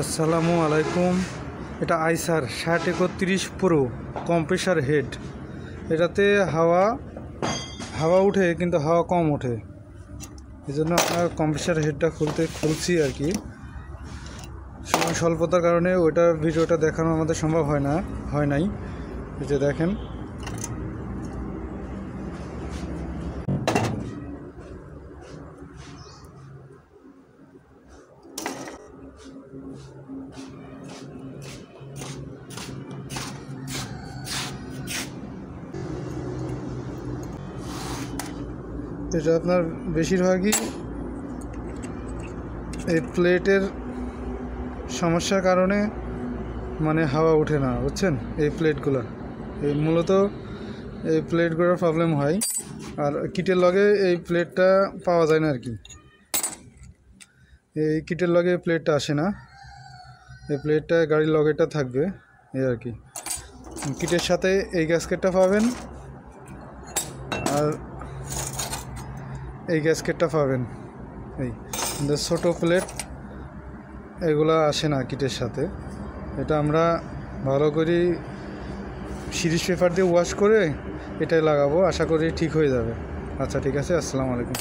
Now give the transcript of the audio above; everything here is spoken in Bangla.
আসসালামু আলাইকুম। এটা আইসার 6031 প্রো কম্প্রেসার হেড। এটাতে হাওয়া উঠে কিন্তু হাওয়া কম ওঠে, এই জন্য আপনার কম্প্রেসার হেডটা খুলছি আর কি। সময় স্বল্পতার কারণে ওইটার ভিডিওটা দেখানো আমাদের সম্ভব হয় নাই। এই যে দেখেন, এটা আপনার বেশিরভাগই এই প্লেটের সমস্যার কারণে মানে হাওয়া ওঠে না, বুঝছেন। এই মূলত এই প্লেটগুলোর প্রবলেম হয়। আর কিটের লগে এই প্লেটটা পাওয়া যায় না আর কি। এই কিটের লগে এই প্লেটটা আসে না, এই প্লেটটা গাড়ির লগেটা থাকবে এই আর কি। কিটের সাথে এই গ্যাসকেটটা পাবেন আর এই গ্যাসকেটটা পাবেন। এই ছোটো প্লেট এগুলা আসে না কিটের সাথে। এটা আমরা ভালো করে সিরিজ পেপার দিয়ে ওয়াশ করে এটাই লাগাবো, আশা করি ঠিক হয়ে যাবে। আচ্ছা, ঠিক আছে। আসসালামু আলাইকুম।